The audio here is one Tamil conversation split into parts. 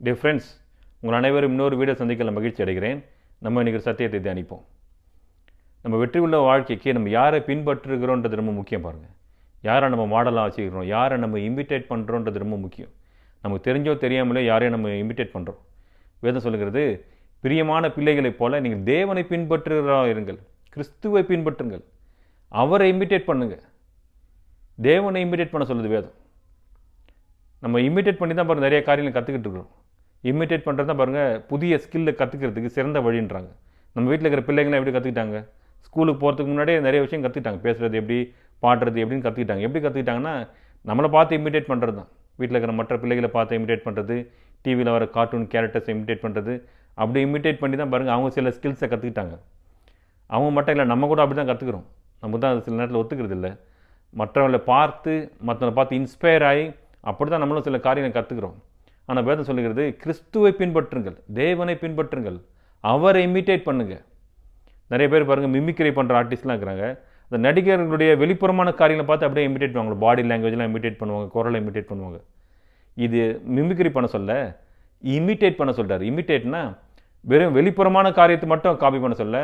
டியர் ஃப்ரெண்ட்ஸ், உங்கள் அனைவரும் இன்னொரு வீடியோ சந்திக்கல மகிழ்ச்சி அடைகிறேன். நம்ம இன்றைக்கி சத்தியத்தை தியானிப்போம். நம்ம வெற்றி உள்ள வாழ்க்கைக்கு நம்ம யாரை பின்பற்றுகிறோன்றது ரொம்ப முக்கியம். பாருங்கள், யாரை நம்ம மாடலாக வச்சுக்கிறோம், யாரை நம்ம இமிட்டேட் பண்ணுறோன்றது ரொம்ப முக்கியம். நமக்கு தெரிஞ்சோ தெரியாமலே யாரையும் நம்ம இமிட்டேட் பண்ணுறோம். வேதம் சொல்லுகிறது, பிரியமான பிள்ளைகளைப் போல நீங்கள் தேவனை பின்பற்றுகிறா இருங்கள், கிறிஸ்துவை பின்பற்றுங்கள், அவரை இமிட்டேட் பண்ணுங்கள். தேவனை இமிட்டேட் பண்ண சொல்லுது வேதம். நம்ம இமிட்டேட் பண்ணி தான் பாருங்கள் நிறைய காரியங்களை கற்றுக்கிட்டு இருக்கிறோம். இமிட்டேட் பண்ணுறது தான் பாருங்கள் புதிய ஸ்கில்லை கற்றுக்கிறதுக்கு சிறந்த வழின்றாங்க. நம்ம வீட்டில் இருக்கிற பிள்ளைங்களாம் எப்படி கற்றுக்கிட்டாங்க? ஸ்கூலுக்கு போகிறதுக்கு முன்னாடியே நிறைய விஷயம் கற்றுக்கிட்டாங்க. பேசுகிறது எப்படி, பாடுறது எப்படின்னு கற்றுக்கிட்டாங்க. எப்படி கற்றுக்கிட்டாங்கன்னா நம்மளை பார்த்து இமிட்டேட் பண்ணுறது தான். வீட்டில் இருக்கிற மற்ற பிள்ளைகளை பார்த்து இமிட்டேட் பண்ணுறது, டிவியில் வர கார்ட்டூன் கேரக்டர்ஸை இமிட்டேட் பண்ணுறது, அப்படி இமிட்டேட் பண்ணி தான் பாருங்கள் அவங்க சில ஸ்கில்ஸை கற்றுக்கிட்டாங்க. அவங்க மட்டும் இல்லை, நம்ம கூட அப்படி தான் கற்றுக்குறோம். நம்ம தான் சில நேரத்தில் ஒத்துக்கிறது இல்லை. மற்றவங்களை பார்த்து மற்றவங்களை பார்த்து இன்ஸ்பயர் ஆகி அப்படி தான் நம்மளும் சில காரியங்களை கற்றுக்குறோம். ஆனால் வேதம் சொல்லுகிறது, கிறிஸ்துவை பின்பற்றுங்கள், தேவனை பின்பற்றுங்கள், அவரை இமிட்டேட் பண்ணுங்கள். நிறைய பேர் பாருங்கள் மிமிக்ரி பண்ணுற ஆர்டிஸ்ட்லாம் இருக்கிறாங்க. அந்த நடிகர்களுடைய வெளிப்புறமான காரியங்களை பார்த்து அப்படியே இமிட்டேட் பண்ணுவாங்க. பாடி லாங்குவேஜ்லாம் இமிட்டேட் பண்ணுவாங்க, குரலை இமிட்டேட் பண்ணுவாங்க. இது மிமிக்ரி பண்ண சொல்ல, இமிட்டேட் பண்ண சொல்கிறார். இமிட்டேட்னா வெறும் வெளிப்புறமான காரியத்தை மட்டும் காப்பி பண்ண சொல்ல,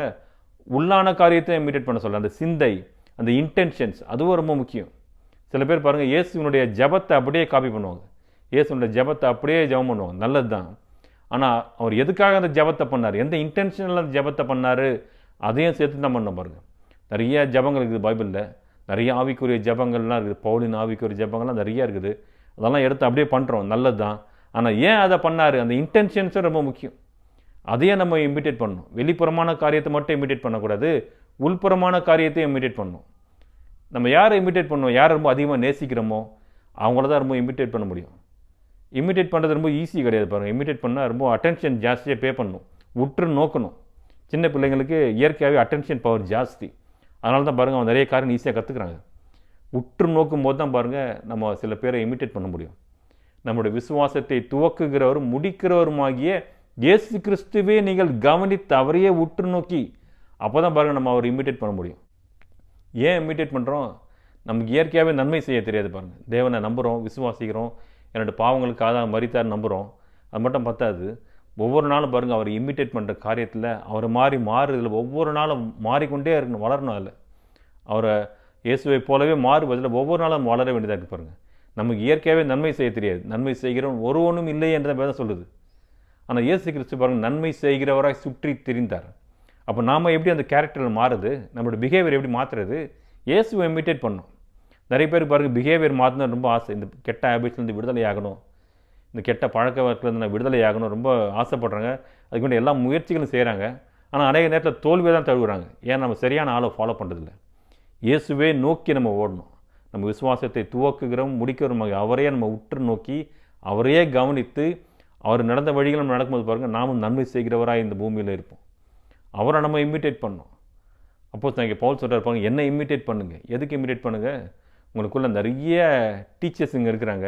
உள்ளான காரியத்தை இமிட்டேட் பண்ண சொல்ல. அந்த சிந்தை, அந்த இன்டென்ஷன்ஸ், அதுவும் ரொம்ப முக்கியம். சில பேர் பாருங்கள் இயேசுனுடைய ஜபத்தை அப்படியே காப்பி பண்ணுவாங்க. இயேசுனுடைய ஜபத்தை அப்படியே ஜபம் பண்ணுவாங்க. நல்லது தான். ஆனால் அவர் எதுக்காக அந்த ஜபத்தை பண்ணார், எந்த இன்டென்ஷனில் அந்த ஜபத்தை பண்ணார், அதையும் சேர்த்து தான் பண்ண பாருங்கள். நிறைய ஜபங்கள் இருக்குது பைபிளில். நிறைய ஆவிக்குரிய ஜபங்கள்லாம் இருக்குது. பவுலின் ஆவிக்குரிய ஜபங்கள்லாம் நிறையா இருக்குது. அதெல்லாம் எடுத்து அப்படியே பண்ணுறோம், நல்லது தான். ஆனால் ஏன் அதை பண்ணார், அந்த இன்டென்ஷன்ஸும் ரொம்ப முக்கியம். அதையும் நம்ம இமிட்டேட் பண்ணணும். வெளிப்புறமான காரியத்தை மட்டும் இமிட்டேட் பண்ணக்கூடாது, உள்புறமான காரியத்தையும் இமிட்டேட் பண்ணணும். நம்ம யாரை இமிட்டேட் பண்ணணும், யாரை ரொம்ப அதிகமாக நேசிக்கிறோமோ அவங்கள தான் ரொம்ப இமிட்டேட் பண்ண முடியும். இமிட்டேட் பண்ணுறது ரொம்ப ஈஸி கிடையாது பாருங்கள். இமிட்டேட் பண்ணால் ரொம்ப அட்டென்ஷன் ஜாஸ்தியாக பே பண்ணணும், உற்று நோக்கணும். சின்ன பிள்ளைங்களுக்கு இயற்கையாகவே அட்டென்ஷன் பவர் ஜாஸ்தி. அதனால தான் பாருங்கள் அவங்க நிறைய காரியம் ஈஸியாக கற்றுக்குறாங்க. உற்று நோக்கும் போது தான் பாருங்கள் நம்ம சில பேரை இமிட்டேட் பண்ண முடியும். நம்முடைய விசுவாசத்தை துவக்குகிறவரும் முடிக்கிறவருமாகிய இயேசு கிறிஸ்துவே நீங்கள் கவனித்து அவரையே உற்று நோக்கி, அப்போ தான் பாருங்கள் நம்ம அவரை இமிட்டேட் பண்ண முடியும். ஏன் இமிட்டேட் பண்ணுறோம்? நமக்கு இயற்கையாகவே நன்மை செய்ய தெரியாது பாருங்கள். தேவனை நம்புகிறோம், விசுவாசிக்கிறோம், என்னோடய பாவங்களுக்காக மரித்தார் நம்புகிறோம். அது மட்டும் பத்தாது, ஒவ்வொரு நாளும் பாருங்கள் அவர் இமிட்டேட் பண்ணுற காரியத்தில் அவர் மாறுதில் ஒவ்வொரு நாளும் மாறிக்கொண்டே இருக்கணும், வளரணும். அதில் அவரை இயேசுவை போலவே மாறுவதில் ஒவ்வொரு நாளும் வளர வேண்டியதாக இருக்குது பாருங்கள். நமக்கு இயற்கையாகவே நன்மை செய்ய தெரியாது. நன்மை செய்கிறவன் ஒருவனும் இல்லை என்ற வேதம் சொல்லுது. ஆனால் இயேசு கிறிஸ்து பாருங்கள் நன்மை செய்கிறவராய் சுற்றி திரிந்தார். அப்போ நாம் எப்படி அந்த கேரக்டரில் மாறுது, நம்மளோட பிஹேவியர் எப்படி மாற்றுறது? இயேசுவை இமிட்டேட் பண்ணணும். நிறைய பேர் பாருங்கள் பிஹேவியர் மாற்றணும் ரொம்ப ஆசை. இந்த கெட்ட ஹேபிட்ஸ்லேருந்து விடுதலை ஆகணும், இந்த கெட்ட பழக்க வழக்கிலேருந்து நான் விடுதலை ஆகணும் ரொம்ப ஆசைப்படுறாங்க. அதுக்கு வேண்டிய எல்லா முயற்சிகளும் செய்கிறாங்க. ஆனால் அநேக நேரத்தில் தோல்வியை தான் தழுவுறாங்க. ஏன் நம்ம சரியான ஆளை ஃபாலோ பண்ணுறதில்ல. இயேசுவே நோக்கி நம்ம ஓடணும். நம்ம விசுவாசத்தை துவக்குகிறோம் முடிக்கிறோம், அவரையே நம்ம உற்று நோக்கி அவரையே கவனித்து அவர் நடந்த வழிகள் நம்ம நடக்கும்போது பாருங்கள் நாமும் நன்மை செய்கிறவராக இந்த பூமியில் இருப்போம். அவரை நம்ம இமிட்டேட் பண்ணணும். அப்போஸ் நான் இங்கே பவுல் சொல்கிறார் பாருங்கள், என்ன இமிட்டேட் பண்ணுங்கள். எதுக்கு இமிட்டேட் பண்ணுங்கள்? உங்களுக்குள்ளே நிறைய டீச்சர்ஸ் இங்கே இருக்கிறாங்க,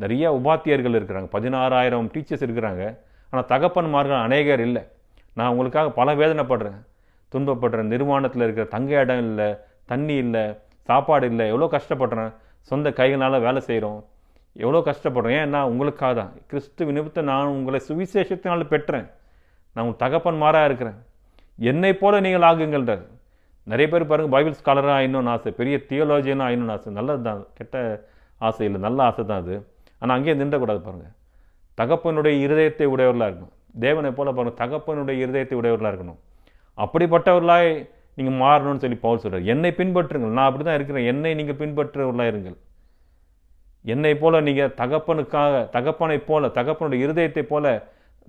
நிறைய உபாத்தியர்கள் இருக்கிறாங்க, 16,000 டீச்சர்ஸ் இருக்கிறாங்க. ஆனால் தகப்பன்மார்கள் அநேகர் இல்லை. நான் உங்களுக்காக பல வேதனைப்படுறேன், துன்பப்படுறேன். நிர்வாணத்தில் இருக்கிற தங்க இடம் இல்லை, தண்ணி இல்லை, சாப்பாடு இல்லை, எவ்வளோ கஷ்டப்படுறேன். சொந்த கைகளால் வேலை செய்கிறோம், எவ்வளோ கஷ்டப்படுறேன். ஏன்னா உங்களுக்காக தான். கிறிஸ்துவ நிமித்தம் நான் உங்களை சுவிசேஷத்தினால் பெற்றேன். நான் உங்கள் தகப்பன்மாராக இருக்கிறேன். என்னை போல நீங்கள் ஆகுங்கள்ன்றார். நிறைய பேர் பாருங்கள் பைபிள் ஸ்காலராக ஆயிடணும்னு ஆசை, பெரிய தியோலஜியனாக ஆயிடணும்னு ஆசை. நல்லது தான், கெட்ட ஆசை இல்லை, நல்ல ஆசை தான் அது. ஆனால் அங்கேயே நின்றக்கூடாது பாருங்கள். தகப்பனுடைய இருதயத்தை உடையவர்களாக இருக்கணும். தேவனை போல பாருங்கள் தகப்பனுடைய இருதயத்தை உடையவர்களாக இருக்கணும். அப்படிப்பட்டவர்களாய் நீங்கள் மாறணும்னு சொல்லி பவுல் சொல்கிறார். என்னை பின்பற்றுங்கள், நான் அப்படி தான் இருக்கிறேன், என்னை நீங்கள் பின்பற்றுவர்களாக இருங்கள். என்னை போல நீங்கள் தகப்பனை போல தகப்பனுடைய இருதயத்தை போல.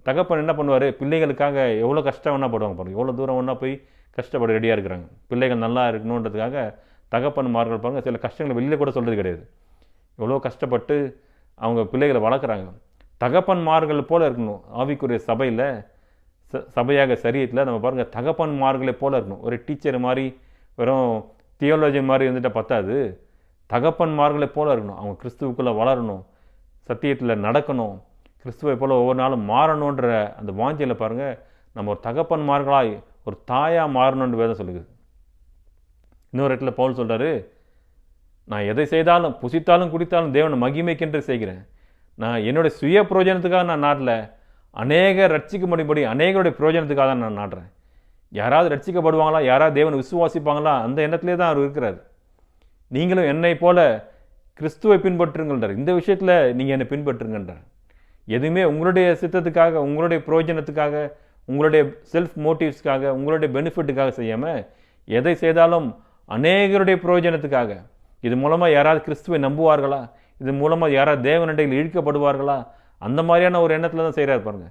தகப்பன் என்ன பண்ணுவார், பிள்ளைகளுக்காக எவ்வளோ கஷ்டம் வேணால் படுவாங்க பாருங்கள். எவ்வளோ தூரம் வேணால் போய் கஷ்டப்பட ரெடியாக இருக்கிறாங்க. பிள்ளைகள் நல்லா இருக்கணுன்றதுக்காக தகப்பன்மார்கள் பாருங்கள் சில கஷ்டங்களை வெளியில் கூட சொல்கிறது கிடையாது. எவ்வளோ கஷ்டப்பட்டு அவங்க பிள்ளைகளை வளர்க்குறாங்க. தகப்பன்மார்கள் போல் இருக்கணும். ஆவிக்குரிய சபையில் சபையாக சரீரத்தில் நம்ம பாருங்கள் தகப்பன்மார்களை போல் இருக்கணும். ஒரு டீச்சர் மாதிரி வெறும் தியோலஜி மாதிரி இருந்துட்டால் பத்தாது, தகப்பன்மார்களை போல் இருக்கணும். அவங்க கிறிஸ்துவுக்குள்ளே வளரணும், சத்தியத்தில் நடக்கணும், கிறிஸ்துவை போல் ஒவ்வொரு நாளும் மாறணுன்ற அந்த வாஞ்சையில் பாருங்கள் நம்ம ஒரு தகப்பன்மார்களாய் ஒரு தாயாக மாறணுன்ற வேதம் சொல்லுது. இன்னொரு இடத்துல பவுல் சொல்கிறாரு, நான் எதை செய்தாலும் புசித்தாலும் குடித்தாலும் தேவனை மகிமைக்கென்று செய்கிறேன். நான் என்னுடைய சுய பிரயோஜனத்துக்காக நான் நாடல, அநேக ரட்சிக்க முடியும்படி அநேகருடைய பிரயோஜனத்துக்காக தான் நான் நாடுறேன். யாராவது ரட்சிக்கப்படுவாங்களா, யாராவது தேவனை விசுவாசிப்பாங்களா, அந்த எண்ணத்திலே தான் அவர் இருக்கிறார். நீங்களும் என்னை போல கிறிஸ்துவை பின்பற்றுங்கள்ன்றார். இந்த விஷயத்தில் நீங்கள் என்னை பின்பற்றுங்கன்றார். எதுவுமே உங்களுடைய சித்தத்துக்காக, உங்களுடைய பிரயோஜனத்துக்காக, உங்களுடைய செல்ஃப் மோட்டிவ்ஸ்க்காக, உங்களுடைய பெனிஃபிட்டுக்காக செய்யாமல் எதை செய்தாலும் அநேகருடைய பிரயோஜனத்துக்காக, இது மூலமாக யாராவது கிறிஸ்துவை நம்புவார்களா, இது மூலமாக யாராவது தேவனண்டையில் இழுக்கப்படுவார்களா, அந்த மாதிரியான ஒரு எண்ணத்தில் தான் செய்கிறார் பாருங்க.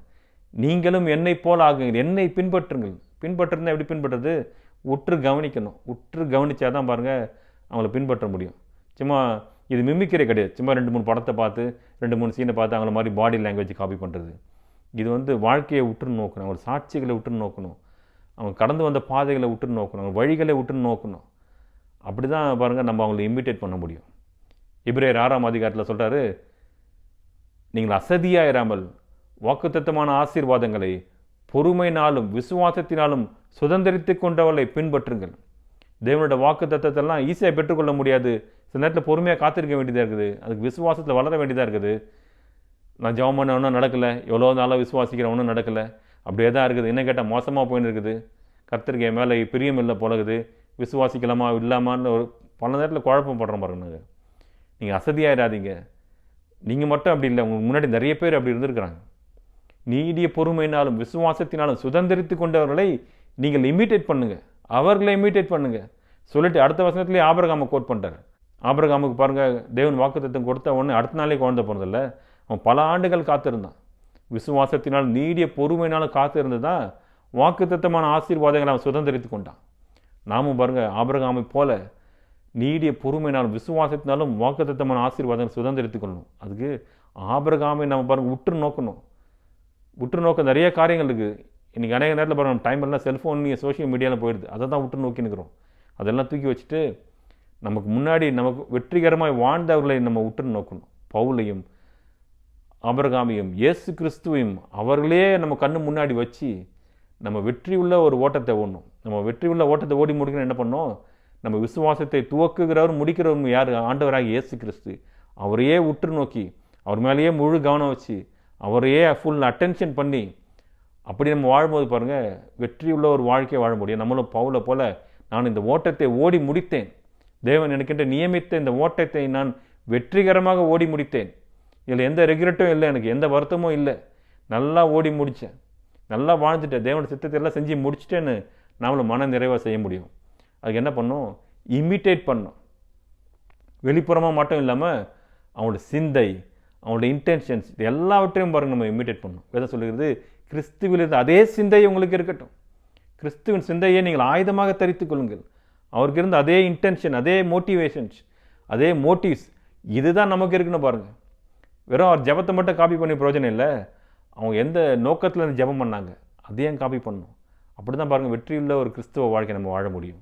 நீங்களும் என்னை போல ஆகுங்கள், என்னை பின்பற்றுங்கள். பின்பற்றுறது எப்படி பின்பற்றுறது? உற்று கவனிக்கணும். உற்று கவனித்தா தான் பாருங்கள் அவங்கள பின்பற்ற முடியும். சும்மா இது மிமிக்கிறே கிடையாது. சும்மா 2-3 படத்தை பார்த்து 2-3 சீனை பார்த்து அவங்கள மாதிரி பாடி லாங்குவேஜ் காப்பி பண்ணுறது. இது வாழ்க்கையை உற்று நோக்கணும், அவங்க சாட்சிகளை உற்று நோக்கணும், அவங்க கடந்து வந்த பாதைகளை உற்று நோக்கணும், அவங்க வழிகளை உற்று நோக்கணும். அப்படி தான் பாருங்கள் நம்ம அவங்களை இமிட்டேட் பண்ண முடியும். எபிரேயர் 6ஆம் அதிகாரத்தில் சொல்கிறாரு, நீங்கள் அசதியாயிராமல் வாக்குத்தத்தமான ஆசீர்வாதங்களை பொறுமையினாலும் விசுவாசத்தினாலும் சுதந்திரித்து கொண்டவர்களை பின்பற்றுங்கள். தேவனோட வாக்கு தத்தத்தெல்லாம் ஈஸியாக பெற்றுக்கொள்ள முடியாது. சில நேரத்தில் பொறுமையாக காத்திருக்க வேண்டியதாக இருக்குது. அதுக்கு விசுவாசத்தில் வளர வேண்டியதாக இருக்குது. நான் ஜெபம் பண்ண ஒன்றும் நடக்கலை, எவ்வளோ நாளாக விசுவாசிக்கிற ஒன்றும் நடக்கலை, அப்படியே தான் இருக்குது. என்ன கேட்டால் மோசமாக போயின்னு இருக்குது. கர்த்தருக்கு என் மேலே பிரியம் இல்லை போலகுது, விசுவாசிக்கலாமா இல்லாமான்னு ஒரு பல நேரத்தில் குழப்பம் படுறோம் பாருங்க. நீங்கள் அசதியாயிடாதீங்க. நீங்கள் மட்டும் அப்படி இல்லை, உங்களுக்கு முன்னாடி நிறைய பேர் அப்படி இருந்திருக்கிறாங்க. நீடிய பொறுமையினாலும் விசுவாசத்தினாலும் சுதந்திரித்து கொண்டவர்களை நீங்கள் இமிட்டேட் பண்ணுங்கள், அவர்களை இமிட்டேட் பண்ணுங்கள் சொல்லிட்டு அடுத்த வசனத்துலேயே ஆபிரகாமை கோட் பண்ணுறாரு. ஆபிரகாமுக்கு பாருங்கள், தேவன் வாக்குத்தத்தம் கொடுத்த உடனே அடுத்த நாளே குழந்தை பிறந்தில்ல, அவன் பல ஆண்டுகள் காத்திருந்தான். விசுவாசத்தினால் நீடிய பொறுமையினாலும் காத்திருந்து தான் வாக்குத்தத்தமான ஆசீர்வாதங்களை அவன் சுதந்திரித்து கொண்டான். நாமும் பாருங்கள் ஆபிரகாமை போல நீடிய பொறுமையினாலும் விசுவாசத்தினாலும் வாக்குத்தத்தமான ஆசீர்வாதங்களை சுதந்திரித்து கொள்ளணும். அதுக்கு ஆபிரகாமை நம்ம பாருங்கள் உற்று நோக்கணும். உற்று நோக்க நிறைய காரியங்கள் இருக்குது. இன்றைக்கி அநேக நேரத்தில் பாருங்கள் நம்ம டைம் எல்லாம் செல்ஃபோன் சோஷியல் மீடியாவில் போயிடுது. அதை தான் உற்று நோக்கி நிற்கிறோம். அதெல்லாம் தூக்கி வச்சுட்டு நமக்கு முன்னாடி நமக்கு வெற்றிகரமாக வாழ்ந்தவர்களை நம்ம உற்று நோக்கணும். பவுலையும் ஆபிரகாமையும் இயேசு கிறிஸ்துவையும் அவர்களே நம்ம கண்ணு முன்னாடி வச்சு நம்ம வெற்றி உள்ள ஒரு ஓட்டத்தை ஓடணும். நம்ம வெற்றி உள்ள ஓட்டத்தை ஓடி முடிக்கணும். என்ன பண்ணோம்? நம்ம விசுவாசத்தை துவக்குகிறவர் முடிக்கிறவர் யார்? ஆண்டவராக இயேசு கிறிஸ்து. அவரையே உற்று நோக்கி அவர் மேலேயே முழு கவனம் வச்சு அவரையே ஃபுல் அட்டென்ஷன் பண்ணி அப்படி நம்ம வாழும்போது பாருங்கள் வெற்றி உள்ள ஒரு வாழ்க்கையை வாழ முடியும். நம்மளும் பவுலை போல நான் இந்த ஓட்டத்தை ஓடி முடித்தேன், தேவன் எனக்கென்று நியமித்த இந்த ஓட்டத்தை நான் வெற்றிகரமாக ஓடி முடித்தேன், இதில் எந்த ரெக்ரெட்டும் இல்லை, எனக்கு எந்த வருத்தமும் இல்லை, நல்லா ஓடி முடித்தேன், நல்லா வாழ்ந்துட்டேன், தேவனோட சித்தத்தை எல்லாம் செஞ்சு முடிச்சிட்டேன்னு நாமளும் மன நிறைவாக செய்ய முடியும். அதுக்கு என்ன பண்ணணும்? இமிட்டேட் பண்ணணும். வெளிப்புறமாக மட்டும் இல்லாமல் அவங்களோட சிந்தை, அவங்களோட இன்டென்ஷன்ஸ் இது எல்லாவற்றையும் பாருங்கள் நம்ம இமிட்டேட் பண்ணணும். வேதம் சொல்லுகிறது, கிறிஸ்துவில் இருந்து அதே சிந்தை உங்களுக்கு இருக்கட்டும். கிறிஸ்துவின் சிந்தையை நீங்கள் ஆயுதமாக தரித்து கொள்ளுங்கள். அவருக்கு இருந்த அதே இன்டென்ஷன், அதே மோட்டிவேஷன்ஸ், அதே மோட்டிவ்ஸ் இதுதான் நமக்கு இருக்குன்னு பாருங்கள். வெறும் அவர் ஜபத்தை மட்டும் காப்பி பண்ணி பிரயோஜனம் இல்லை, அவங்க எந்த நோக்கத்தில் ஜபம் பண்ணாங்க அதையும் காப்பி பண்ணணும். அப்படி தான் பாருங்கள் வெற்றியுள்ள ஒரு கிறிஸ்துவ வாழ்க்கை நம்ம வாழ முடியும்.